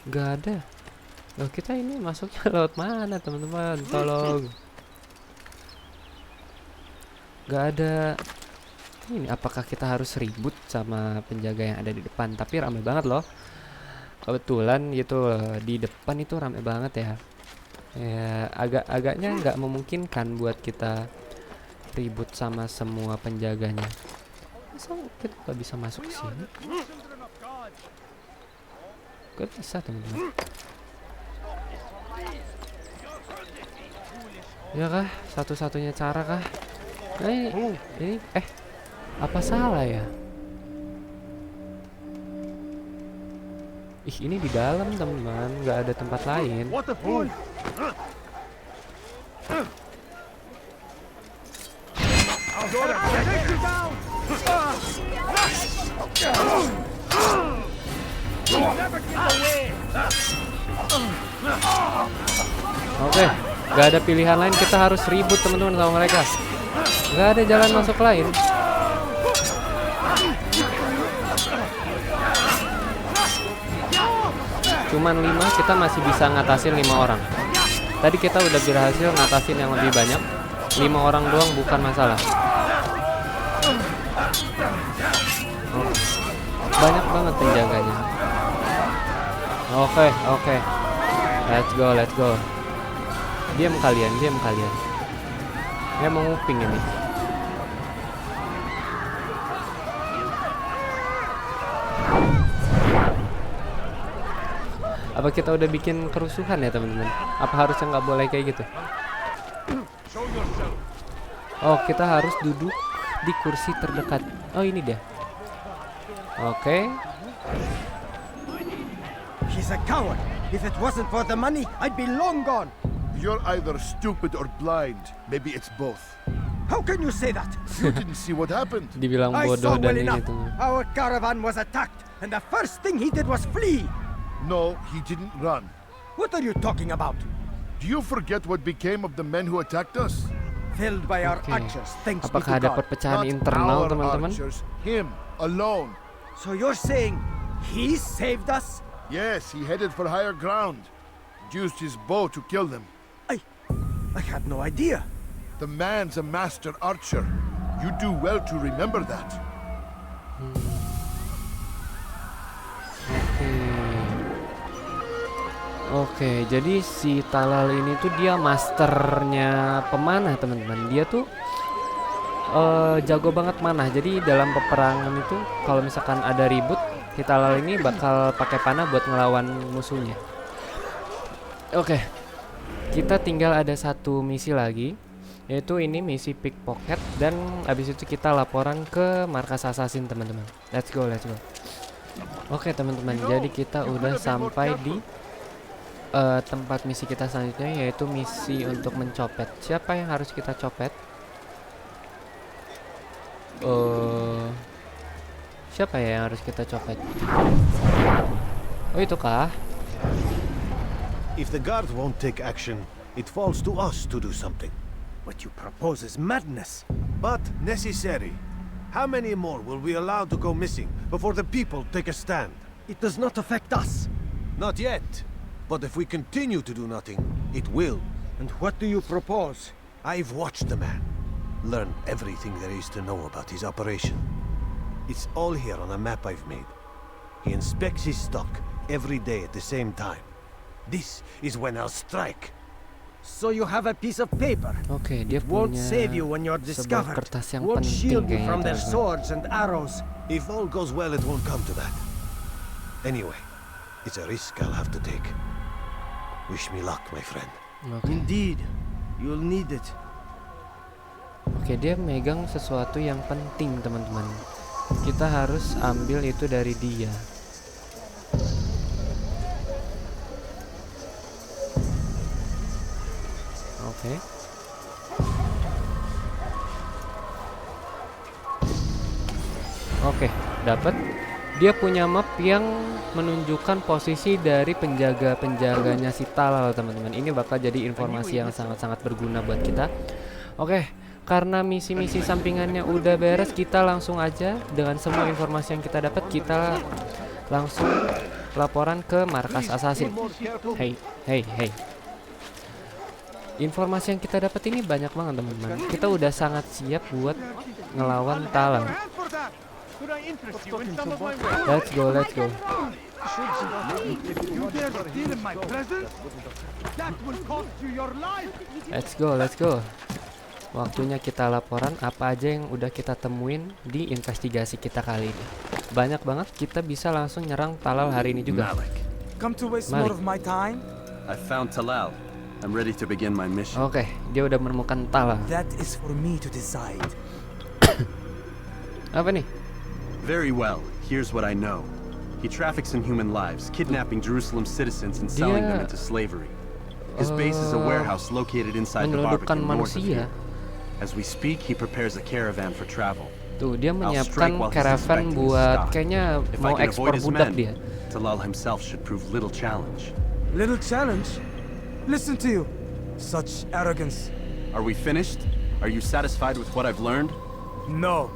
Enggak ada. Loh, kita ini masuknya lewat mana teman-teman? Tolong. Enggak ada. Ini apakah kita harus ribut sama penjaga yang ada di depan? Tapi ramai banget loh. Kebetulan gitu di depan itu ramai banget ya. Ya agaknya nggak memungkinkan buat kita ribut sama semua penjaganya. Masa kita nggak bisa masuk ke sini? Gak bisa teman-teman. Ya kah? Satu-satunya cara kah? Ini apa salah ya? Ih, ini di dalam teman-teman, nggak ada tempat lain. Oke, nggak ada pilihan lain, kita harus ribut teman-teman sama mereka. Nggak ada jalan masuk lain. Cuman 5, kita masih bisa ngatasin 5 orang. Tadi kita udah berhasil ngatasin yang lebih banyak. 5 orang doang bukan masalah. Banyak banget penjaganya. Oke. Let's go. Diam kalian. Dia mau nguping ini. Apa kita udah bikin kerusuhan ya teman-teman? Apa harusnya nggak boleh kayak gitu? Oh, kita harus duduk di kursi terdekat. Oh, ini dia. Oke. He's a coward. If it wasn't for the money, I'd be long gone. You're either stupid or blind. Maybe it's both. How can you say that? You didn't see what happened. Dibilang I bodoh saw dan well ini enough. tuh. Our caravan was attacked, and the first thing he did was flee. No, he didn't run. What are you talking about? Do you forget what became of the men who attacked us? Filled by our Oke. archers, thanks be Apakah to ada God. perpecahan Not internal our teman-teman? archers, him alone. So you're saying he saved us? Yes, he headed for higher ground. Used his bow to kill them. I had no idea. The man's a master archer. You do well to remember that. Oke. Oke, jadi si Talal ini tuh dia masternya pemanah teman-teman. Dia tuh jago banget manah. Jadi dalam peperangan itu kalau misalkan ada ribut, si Talal ini bakal pakai panah buat ngelawan musuhnya. Oke, kita tinggal ada satu misi lagi, yaitu ini misi pickpocket, dan abis itu kita laporan ke markas assassin teman-teman. Let's go. Oke teman-teman, jadi kita udah sampai di tempat misi kita selanjutnya, yaitu misi untuk mencopet. Siapa yang harus kita copet? Siapa ya yang harus kita copet? Oh, itu kah? If the guard won't take action, it falls to us to do something. What you propose is madness. But necessary. How many more will we allow to go missing before the people take a stand? It does not affect us. Not yet. But if we continue to do nothing, it will. And what do you propose? I've watched the man. Learned everything there is to know about his operation. It's all here on a map I've made. He inspects his stock every day at the same time. This is when I'll strike. So you have a piece of paper. Oke, dia Won't punya save you when you're sebuah discovered. kertas yang Won't penting shield you kayaknya from their teman-teman. swords and arrows. If all goes well, it won't come to that. Anyway, it's a risk I'll have to take. Wish me luck, my friend. Indeed, you'll need it. Oke, dia megang sesuatu yang penting teman-teman. Kita harus ambil itu dari dia. Oke. Oke, dapat. Dia punya map yang menunjukkan posisi dari penjaga-penjaganya si Talal, teman-teman. Ini bakal jadi informasi yang sangat-sangat berguna buat kita. Oke, karena misi-misi sampingannya udah beres, kita langsung aja dengan semua informasi yang kita dapat, kita langsung laporan ke markas assassin. Hey. Informasi yang kita dapat ini banyak banget, teman-teman. Kita udah sangat siap buat ngelawan Talal. Let's go. Let's go. Waktunya kita laporan apa aja yang udah kita temuin di investigasi kita kali ini. Banyak banget, kita bisa langsung nyerang Talal hari ini juga. Come to waste more of my time? I found Talal. I'm ready to begin my mission. Oke, dia udah menemukan Talal. That is for me to decide. Apa nih? Very well. Here's what I know. He traffics in human lives, kidnapping Jerusalem citizens and selling them into slavery. His base is a warehouse located inside the Barbican north of here. As we speak, he prepares a caravan for travel. Tuh, dia menyiapkan karavan buat kayaknya mau ekspor budak dia. Talal himself should prove little challenge. Little challenge? Listen to you. Such arrogance. Are we finished? Are you satisfied with what I've learned? No.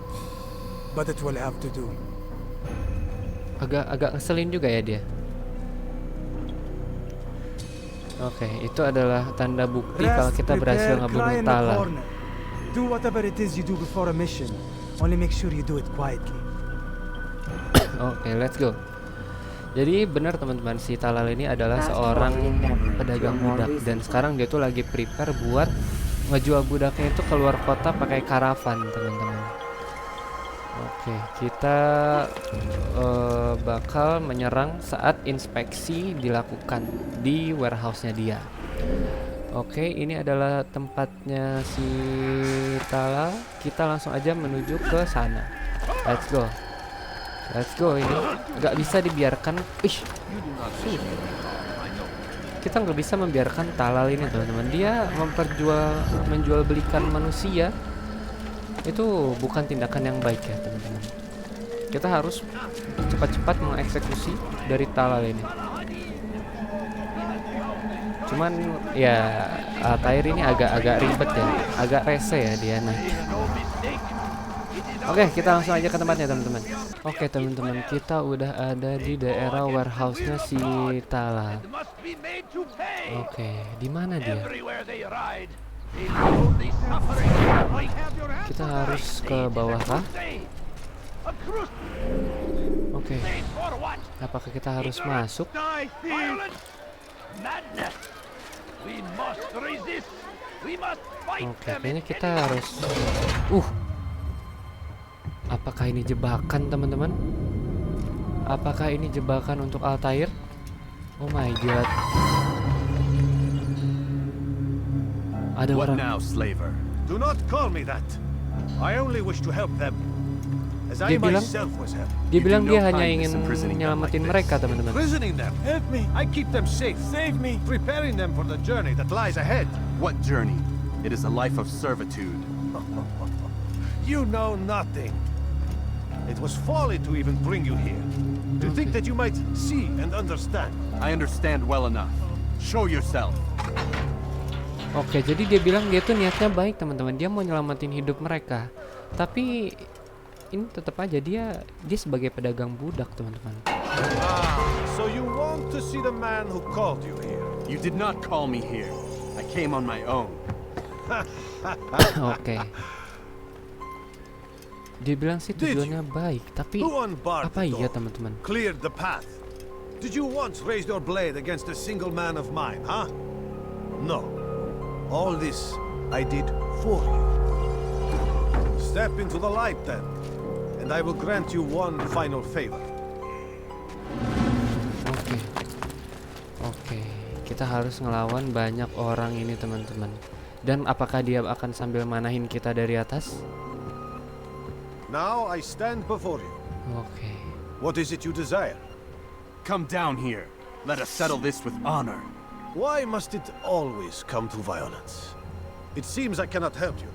But it will have to do. Agak ngeselin juga ya dia. Oke, itu adalah tanda bukti kalau kita berhasil ngebunuh Talal. Do whatever it is you do before a mission. Only make sure you do it quietly. Oke, let's go. Jadi benar teman-teman, si Talal ini adalah seorang pedagang budak, dan sekarang dia tuh lagi prepare buat ngejual budaknya itu keluar kota pakai karavan, teman-teman. Oke, kita bakal menyerang saat inspeksi dilakukan di warehouse-nya dia. Oke, ini adalah tempatnya si Talal. Kita langsung aja menuju ke sana. Let's go. Ini nggak bisa dibiarkan. Kita nggak bisa membiarkan Talal ini, teman-teman. Dia menjual belikan manusia. Itu bukan tindakan yang baik ya, teman-teman. Kita harus cepat-cepat mengeksekusi dari Talal ini. Cuman ya Altair ini agak ribet ya, agak rese ya dia naik. Oke, kita langsung aja ke tempatnya, teman-teman. Oke, teman-teman, kita udah ada di daerah warehouse-nya si Talal. Oke, di mana dia? Kita harus ke bawah kah? Oke. Apakah kita harus masuk? Oke, kayaknya kita harus apakah ini jebakan, teman-teman? Apakah ini jebakan untuk Altair? Oh my god. Ada What orang. now, slaver? Do not call me that. I only wish to help them. As I myself was helped. Dia bilang do dia no hanya kindness ingin imprisoning them menyelamatin like mereka, this. teman-teman. Imprisoning them. Help me. I keep them safe. Save me. Preparing them for the journey that lies ahead. What journey? It is a life of servitude. You know nothing. It was folly to even bring you here. To think that you might see and understand. I understand well enough. Show yourself. Oke, jadi dia bilang dia tuh niatnya baik, teman-teman. Dia mau nyelamatin hidup mereka. Tapi ini tetap aja dia sebagai pedagang budak, teman-teman. So you want to see the man who called you here? You did not call me here. I came on my own. Oke. Dia bilang sih tujuannya baik, tapi Who unbarred apa the iya, door? teman-teman? Cleared the path. Did you once raise your blade against a single man of mine, huh? No. All this I did for you. Step into the light then, and I will grant you one final favor. Oke. Kita harus ngelawan banyak orang ini, teman-teman. Dan apakah dia akan sambil manahin kita dari atas? Now I stand before you. Oke. What is it you desire? Come down here. Let us settle this with honor. Why must it always come to violence? It seems I cannot help you,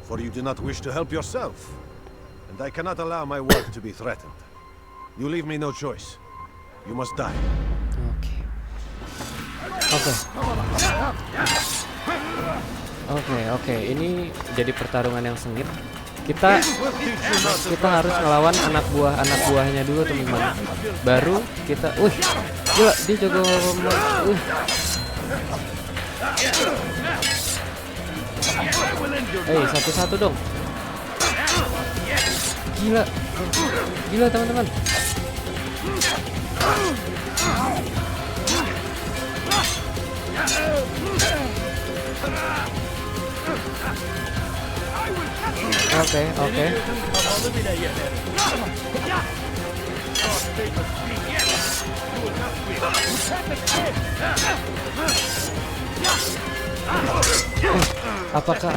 for you do not wish to help yourself, and I cannot allow my work to be threatened. You leave me no choice. You must die. Oke. Ini jadi pertarungan yang sengit. Kita harus ngelawan anak buahnya dulu, teman-teman. Baru kita, gila, dia jago. Satu-satu dong. Gila, teman-teman. Oke. Apakah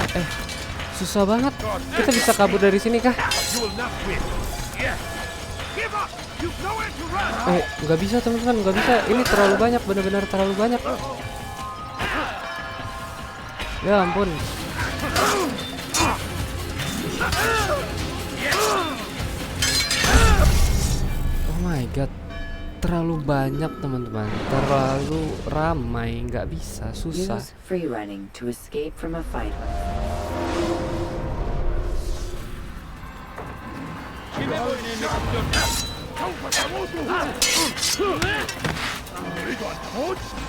susah banget. Kita bisa kabur dari sini kah? Nggak bisa, teman-teman, nggak bisa. Ini terlalu banyak, benar-benar terlalu banyak. Ya ampun. Oh my god, terlalu banyak, teman-teman, terlalu ramai, nggak bisa, susah. Use free running to escape from a fight.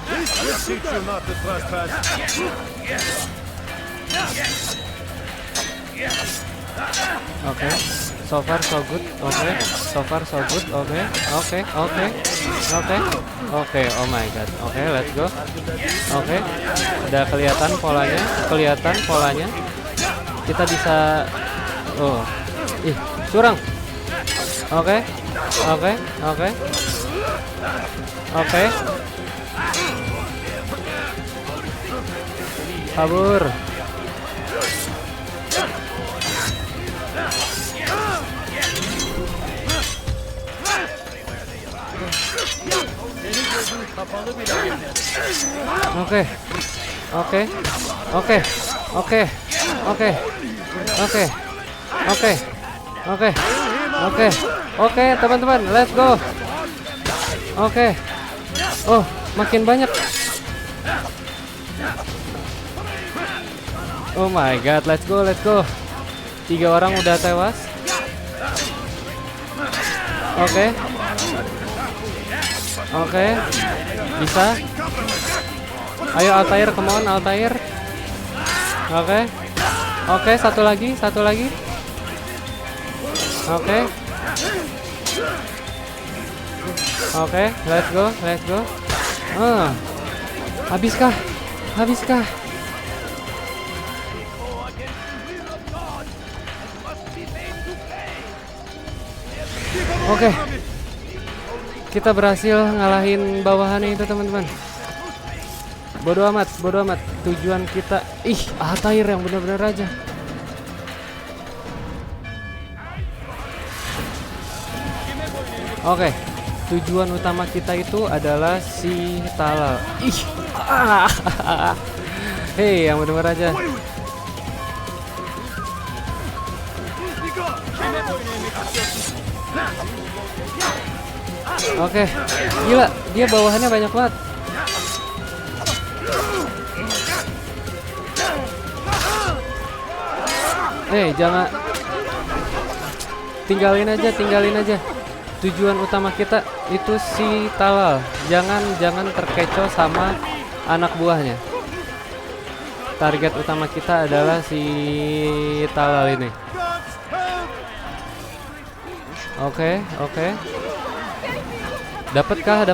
This teach you not to trespass. Oke, so far so good. Oke, oh my god. Oke, let's go. Oke, udah kelihatan polanya. Kita bisa, curang. Oke. Kabur. Oke, teman-teman, let's go. Oke. Oh, makin banyak. Oh my god, let's go. 3 orang udah tewas. Oke. Bisa. Ayo Altair, come on Altair. Oke, satu lagi. Oke, let's go. Habiskah? Habiskah? Oke. Kita berhasil ngalahin bawahannya itu, teman-teman. Bodoh amat, bodoh amat. Tujuan kita, Altair yang benar-benar raja. Oke. Tujuan utama kita itu adalah si Talal. Hei, yang benar-benar raja. Oke, gila, dia bawahannya banyak banget. Jangan, tinggalin aja. Tujuan utama kita itu si Talal. Jangan terkecoh sama anak buahnya. Target utama kita adalah si Talal ini. Oke. Dapatkah?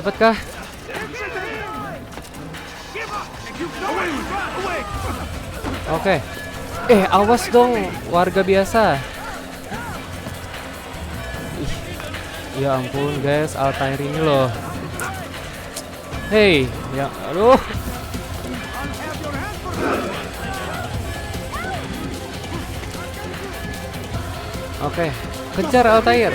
Oke. Awas dong, warga biasa. Ya ampun guys, Altair ini loh. Hei, ya aduh. Oke, kejar Altair.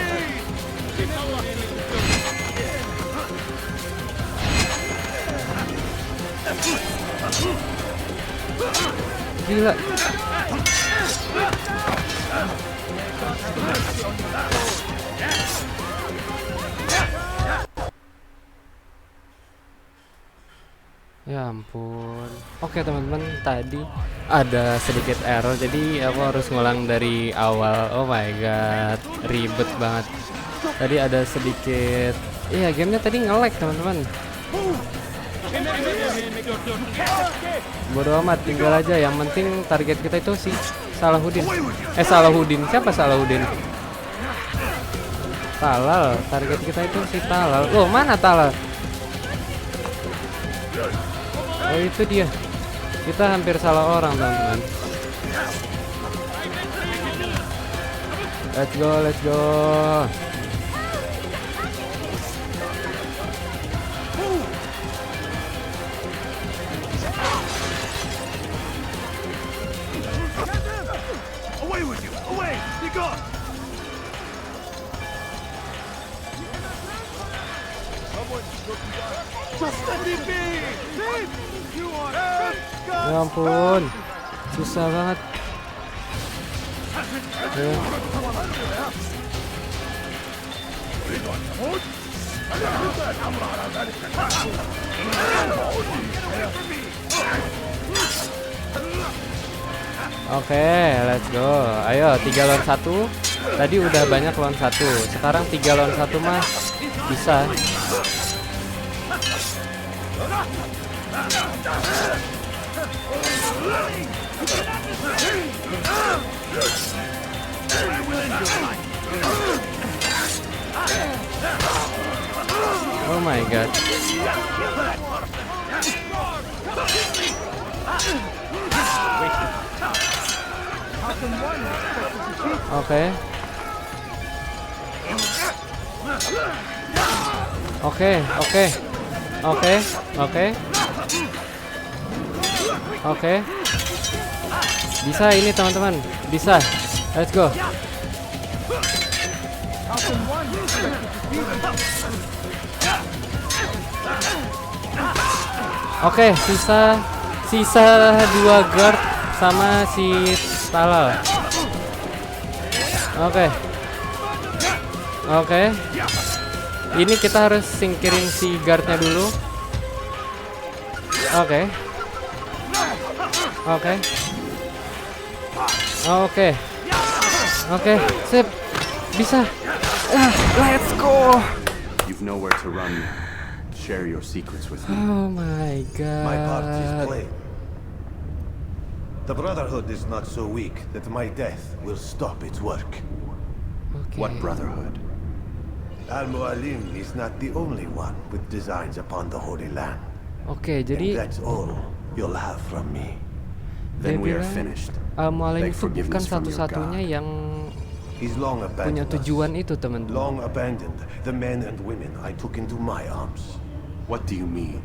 Gila. Ya ampun. Oke teman-teman, tadi ada sedikit error, jadi aku harus ngulang dari awal. Oh my god, ribet banget. Tadi ada sedikit, gamenya tadi nge-lag teman-teman. Bodoh amat, tinggal aja. Yang penting target kita itu si Salahuddin. Salahuddin, siapa Salahuddin? Talal, target kita itu si Talal. Loh, mana Talal? Oh, itu dia. Kita hampir salah orang, teman-teman. Let's go. Ya ampun, susah banget. Oke, let's go. Ayo, 3 lawan 1. Tadi udah banyak lawan 1. Sekarang 3 lawan 1 mah bisa. Oh my god. Oke. Bisa ini teman-teman, bisa. Let's go. Oke, sisa 2 guard sama si Talal. Oke. Ini kita harus singkirin si guardnya dulu. Oke, sip. Bisa. Let's go. You've nowhere to run now. Share your secrets with me. Oh my god. My part is plain. The Brotherhood is not so weak that my death will stop its work. What Brotherhood? Al-Mualim is not the only one with designs upon the Holy Land. Oke, jadi And that's all you'll have from me. dia Then we are bilang finished. Al-Mualim Beg itu bukan forgiveness from your satu-satunya God. yang He's long punya abandoned us. tujuan itu, teman-teman. Long abandoned the men and women I took into my arms. What do you mean?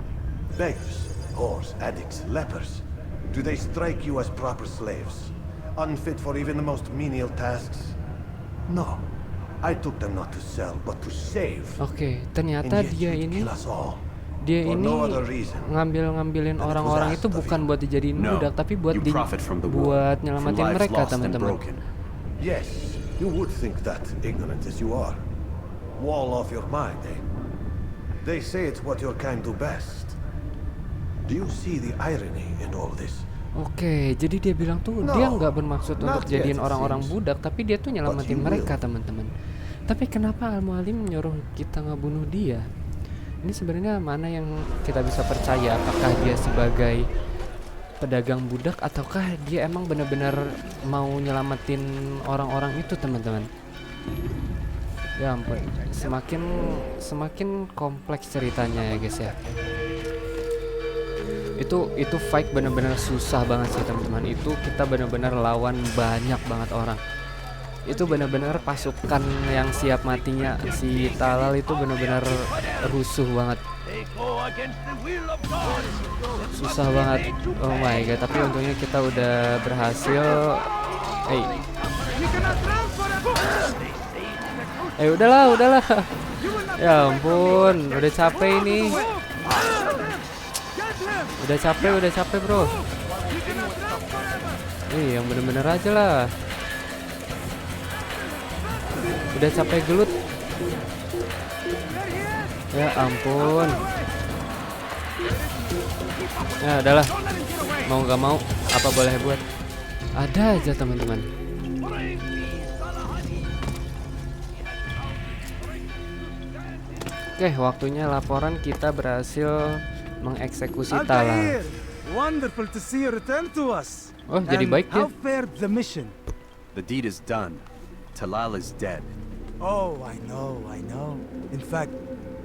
Beggars, whores, addicts, lepers. Do they strike you as proper slaves? Unfit for even the most menial tasks? No. I took them not to sell, but to save. Oke, And ternyata yet dia you'd ini kill us all. dia For ini no other reason. ngambilin That orang-orang was itu asked of bukan you. buat dijadiin No, budak, tapi buat you profit from the buat war, from nyelamatin lives mereka, lost and teman-teman. broken. Yes, you would think that, ignorant as you are. Wall off your mind, eh? They say it's what your kind do best. Do you see the irony in all this? Oke, jadi dia bilang tuh No, dia nggak bermaksud untuk not yet, jadiin it orang-orang seems. budak, tapi dia tuh nyelamatin you mereka, will. teman-teman. Tapi kenapa Al-Mualim nyuruh kita ngebunuh dia? Ini sebenarnya mana yang kita bisa percaya? Apakah dia sebagai pedagang budak ataukah dia emang benar-benar mau nyelamatin orang-orang itu, teman-teman? Ya ampun, semakin kompleks ceritanya ya guys ya. Itu fight benar-benar susah banget sih, teman-teman. Itu kita benar-benar lawan banyak banget orang. Itu benar-benar pasukan yang siap matinya si Talal itu benar-benar rusuh banget. Susah banget. Oh my god, tapi untungnya kita udah berhasil. Udahlah. Ya ampun, udah capek ini. Udah capek bro. Yang bener-bener aja lah. Udah capek gelut. Ya ampun. Ya udahlah. Mau gak mau apa boleh buat. Ada aja teman-teman. Oke, waktunya laporan kita berhasil mengeksekusi Talal. Altair, wonderful to see you return to us. Oh, jadi baik dia. How fared the mission? The deed is done. Talal is dead. Oh, I know. In fact,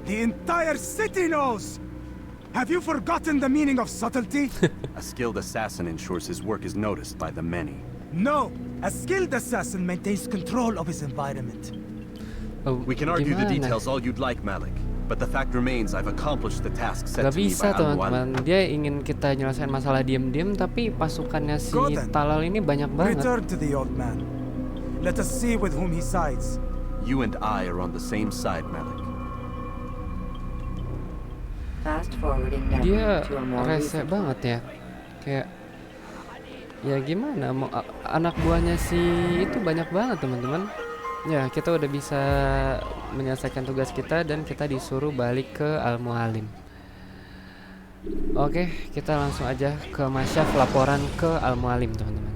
the entire city knows. Have you forgotten the meaning of subtlety? A skilled assassin ensures his work is noticed by the many. No, a skilled assassin maintains control of his environment. We can argue the Gimana? details all you'd like, Malik. But the fact remains I've accomplished the task set Gak to me bisa by teman-teman. Al-Mualim. Dia ingin kita nyelesain masalah diam-diam, tapi pasukannya si Go then. Talal ini banyak banget. Return to the old man. Let us see with whom he sides. You and I are on the same side, Malik. Fast forwarding now Dia to a more rese recent banget ya. Kayak ya gimana mau anak buahnya si itu banyak banget teman-teman. Ya, kita udah bisa menyelesaikan tugas kita dan kita disuruh balik ke Al-Mualim. Oke, kita langsung aja ke Masyaf laporan ke Al-Mualim, teman-teman.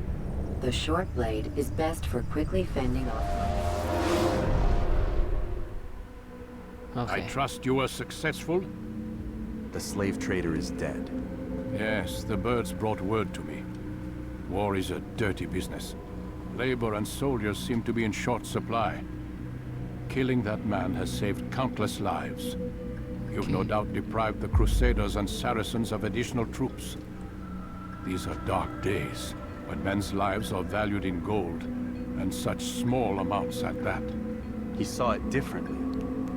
The short blade is best for quickly fending off. I trust you were successful? The slave trader is dead. Yes, the birds brought word to me. War is a dirty business. Labor and soldiers seem to be in short supply. Killing that man has saved countless lives. You've no doubt deprived the Crusaders and Saracens of additional troops. These are dark days, when men's lives are valued in gold, and such small amounts at that. He saw it differently.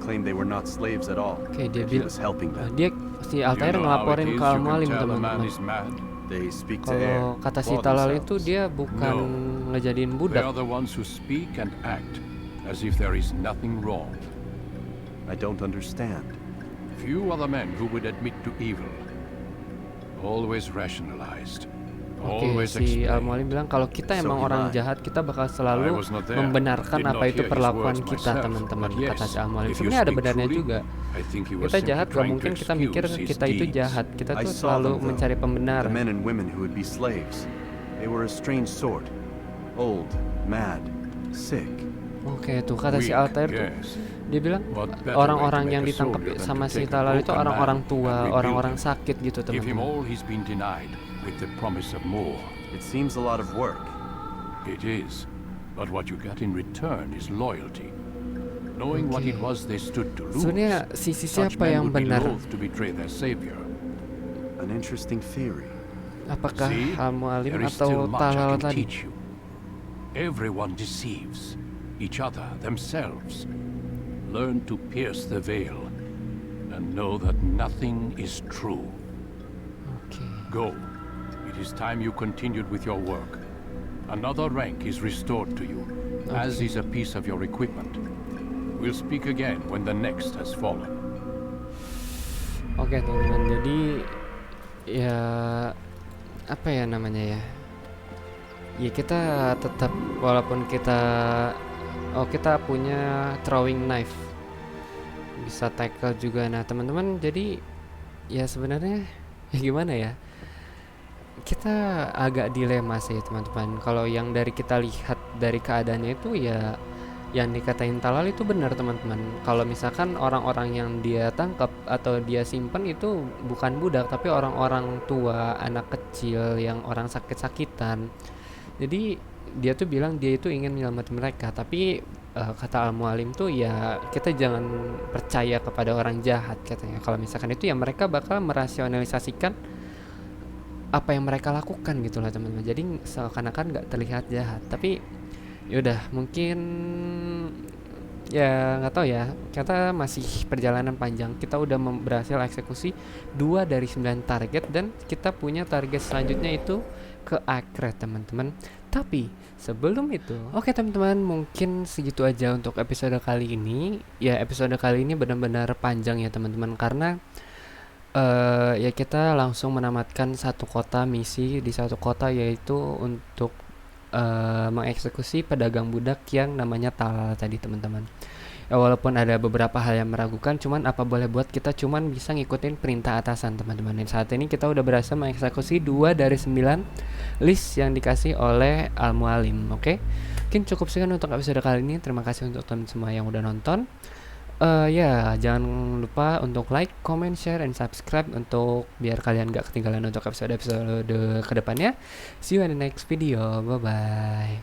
Claimed they were not slaves at all. Oke, dia that he bilang was helping them. dia si Altair ngelaporin ke Al-Mualim, teman-teman. They speak to air Kalau kata si for Talal themselves. itu dia bukan ngejadiin They budak. are the ones who speak and act as if there is nothing wrong. I don't understand. Few are the men who would admit to evil. Always rationalized. Oke, Always si explained. Al-Mualim bilang kalau kita So emang he orang lied. jahat, kita bakal I selalu was not there. membenarkan Did apa not itu hear his perlakuan words kita, myself. teman-teman, But yes, kata si Al-Mualim. if you Sebenarnya ada speak benarnya truly, juga. I think he was Kita simply jahat, gak trying mungkin to kita mikir excuse his kita itu deeds. jahat. Kita I tuh saw selalu them, though. mencari The pembenaran. men and women who would be slaves. They were a strange sort. Old, mad, sick. Oke, tuh kata si Weak, Altair tuh. yes. Dia bilang What better orang-orang way to yang make a ditangkap soldier than sama to si take a Talal itu broken orang-orang man tua, and rebuild orang-orang him? sakit gitu, Give him teman-teman. all he's been denied, with the promise of more. It seems a lot of work. It is. But what you get in return is loyalty. Knowing what it was they stood to lose. Sebenarnya sisi Such siapa men yang would be benar? loath to betray their savior. An interesting theory. Apakah See, Al-Mualim there is atau still much I Talal can tadi? teach you. Everyone deceives each other, themselves. Learn to pierce the veil and know that nothing is true. Oke. Go. It is time you continued with your work. Another rank is restored to you, as is a piece of your equipment. We'll speak again when the next has fallen. Oke teman-teman, jadi ya apa ya namanya ya? Ya kita tetap walaupun kita kita punya throwing knife, bisa tackle juga. Nah teman-teman, jadi ya sebenarnya ya gimana ya? Kita agak dilema sih teman-teman. Kalau yang dari kita lihat dari keadaannya itu ya yang dikatain Talal itu benar teman-teman. Kalau misalkan orang-orang yang dia tangkap atau dia simpen itu bukan budak tapi orang-orang tua, anak kecil yang orang sakit-sakitan. Jadi dia tuh bilang dia itu ingin menyelamatkan mereka, tapi kata Al-Mualim tuh ya kita jangan percaya kepada orang jahat katanya. Kalau misalkan itu ya mereka bakal merasionalisasikan apa yang mereka lakukan gitu lah teman-teman. Jadi seakan-akan nggak terlihat jahat, tapi yaudah mungkin ya nggak tahu ya, kita masih perjalanan panjang. Kita udah berhasil eksekusi 2 dari 9 target dan kita punya target selanjutnya itu ke Akret teman-teman. Tapi sebelum itu, oke teman-teman, mungkin segitu aja untuk episode kali ini. Ya episode kali ini benar-benar panjang ya teman-teman, karena ya kita langsung menamatkan satu kota misi di satu kota, yaitu untuk mengeksekusi pedagang budak yang namanya Talal tadi teman-teman. Ya walaupun ada beberapa hal yang meragukan, cuman apa boleh buat, kita cuman bisa ngikutin perintah atasan teman-teman. Dan saat ini kita udah berhasil mengeksekusi 2 dari 9 list yang dikasih oleh Al-Mualim. Oke, mungkin cukup sekian untuk episode kali ini. Terima kasih untuk teman semua yang udah nonton. Ya jangan lupa untuk like, comment, share, and subscribe untuk biar kalian gak ketinggalan untuk episode-episode kedepannya. See you in the next video. Bye bye.